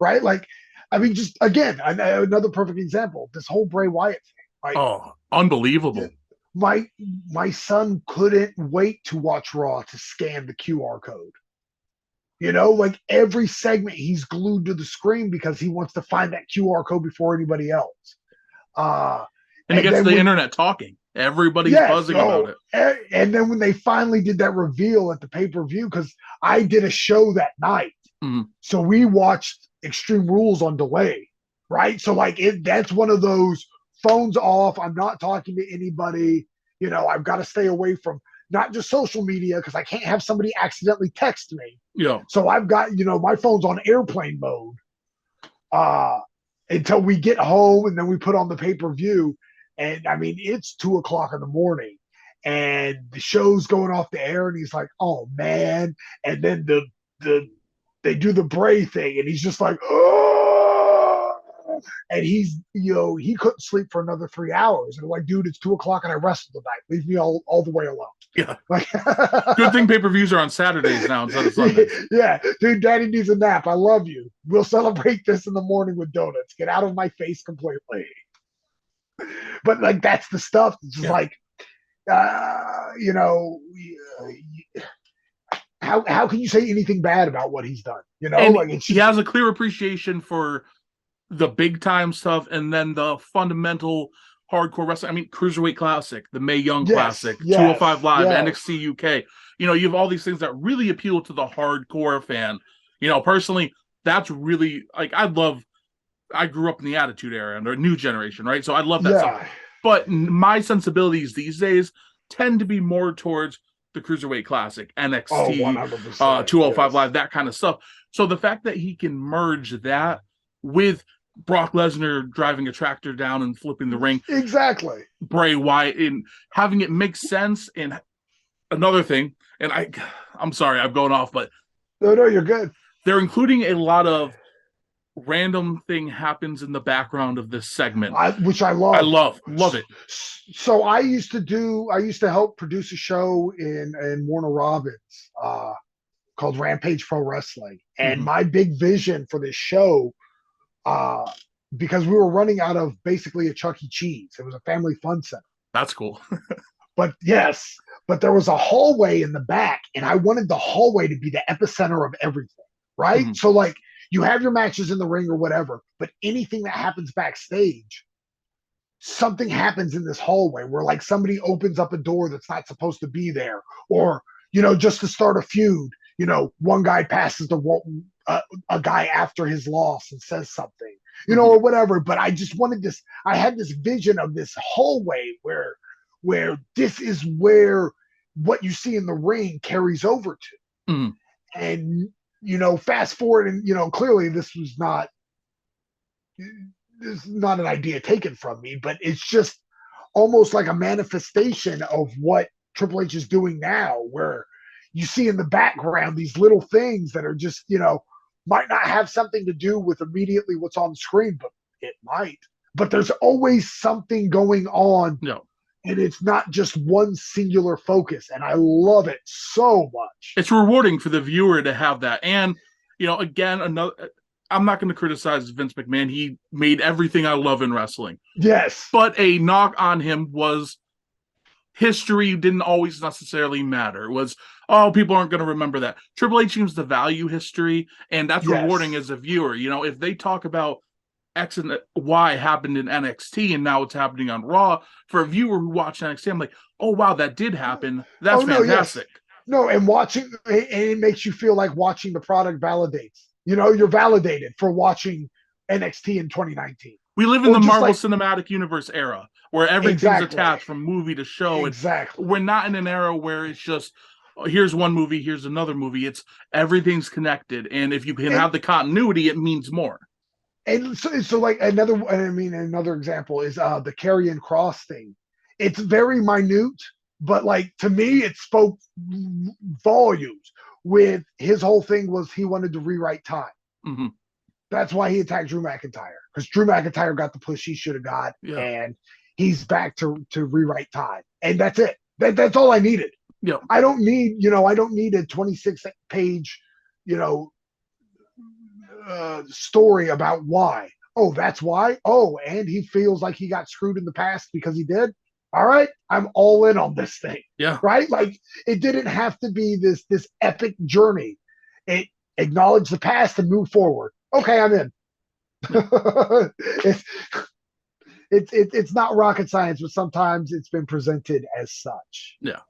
right? Like, I mean, just again, another perfect example. This whole Bray Wyatt thing, like, Oh, unbelievable. my my son couldn't wait to watch Raw to scan the QR code. Like every segment, he's glued to the screen because he wants to find that QR code before anybody else. Uh, And it and gets then the when internet talking. Everybody's Yes, buzzing about it. and then when they finally did that reveal at the pay per view, because I did a show that night, Mhm. so we watched Extreme Rules on delay, right? So like that's one of those phones off. I'm not talking to anybody. I've got to stay away from not just social media because I can't have somebody accidentally text me. Yeah. So I've got my phone's on airplane mode uh, until we get home, and then we put on the pay per view. And I mean, it's 2 o'clock in the morning, and the show's going off the air, and he's like, "Oh man!" And then the they do the Bray thing, and he's just like, "Oh!" And he couldn't sleep for another 3 hours. And I'm like, dude, it's 2 o'clock, and I wrestled tonight. Leave me all the way alone. Yeah. Like, Good thing pay-per-views are on Saturdays now instead of Sundays. yeah, dude, daddy needs a nap. I love you. We'll celebrate this in the morning with donuts. Get out of my face completely. But like, that's the stuff. It's just Yeah. like, uh, you know, how can you say anything bad about what he's done? And Like it's he just has a clear appreciation for the big time stuff and then the fundamental hardcore wrestling. I mean, Cruiserweight Classic, the Mae Young yes, Classic, yes, 205 Live, yes. NXT UK. You have all these things that really appeal to the hardcore fan. Personally, that's really like I grew up in the Attitude Era and the new generation, right? So I love that stuff. Yeah. But my sensibilities these days tend to be more towards the Cruiserweight Classic, Oh, NXT, 100%. 205 Yes. Live, that kind of stuff. So the fact that he can merge that with Brock Lesnar driving a tractor down and flipping the ring, Exactly. Bray Wyatt, and having it make sense. And another thing, and I'm sorry, I'm going off, but No, you're good. they're including a lot of random thing happens in the background of this segment. Which I I love. love it. So I used to help produce a show in Warner Robins called Rampage Pro Wrestling. And Mm-hmm. my big vision for this show, uh, because we were running out of basically a Chuck E. Cheese, it was a family fun center. That's cool. But yes, but there was a hallway in the back, and I wanted the hallway to be the epicenter of everything, right? Mm-hmm. So, like, you have your matches in the ring or whatever, but anything that happens backstage, something happens in this hallway where, like, somebody opens up a door that's not supposed to be there, or, just to start a feud, one guy passes a guy after his loss and says something, Mm-hmm. or whatever. But I just wanted this, I had this vision of this hallway where this is where what you see in the ring carries over to. Mm-hmm. And, fast forward, and, clearly this is not an idea taken from me, but it's just almost like a manifestation of what Triple H is doing now, where you see in the background these little things that are just, might not have something to do with immediately what's on the screen, but it might. But there's always something going on, No, and it's not just one singular focus. And I love it so much. it's rewarding for the viewer to have that. And again, another. I'm not going to criticize Vince McMahon. He made everything I love in wrestling. Yes. But a knock on him was history didn't always necessarily matter. It was, oh, people aren't going to remember that. Triple H seems to value history, and that's rewarding Yes. as a viewer. If they talk about X and Y happened in NXT and now it's happening on Raw, for a viewer who watched NXT, I'm like, oh, wow, that did happen. That's Oh no, yes. fantastic. No, and it makes you feel like watching the product validates. You're validated for watching NXT in 2019. We live in Or the just Marvel like Cinematic Universe era where everything's exactly. attached from movie to show. And Exactly. we're not in an era where it's just, oh, here's one movie, here's another movie. It's everything's connected. And if you can have the continuity, it means more. And so like another example is the Karrion Kross thing. It's very minute, but like to me, it spoke volumes. With his whole thing was he wanted to rewrite time. Mm-hmm. That's why he attacked Drew McIntyre, because Drew McIntyre got the push he should have got, Yeah. and he's back to rewrite time, and that's it. That's all I needed. Yeah. I don't need a 26 page, story about why. Oh, that's why. Oh, and he feels like he got screwed in the past because he did. All right, I'm all in on this thing. Yeah. Right? Like it didn't have to be this epic journey. It acknowledged the past and moved forward. Okay, I'm in. it's, it's not rocket science, but sometimes it's been presented as such. Yeah.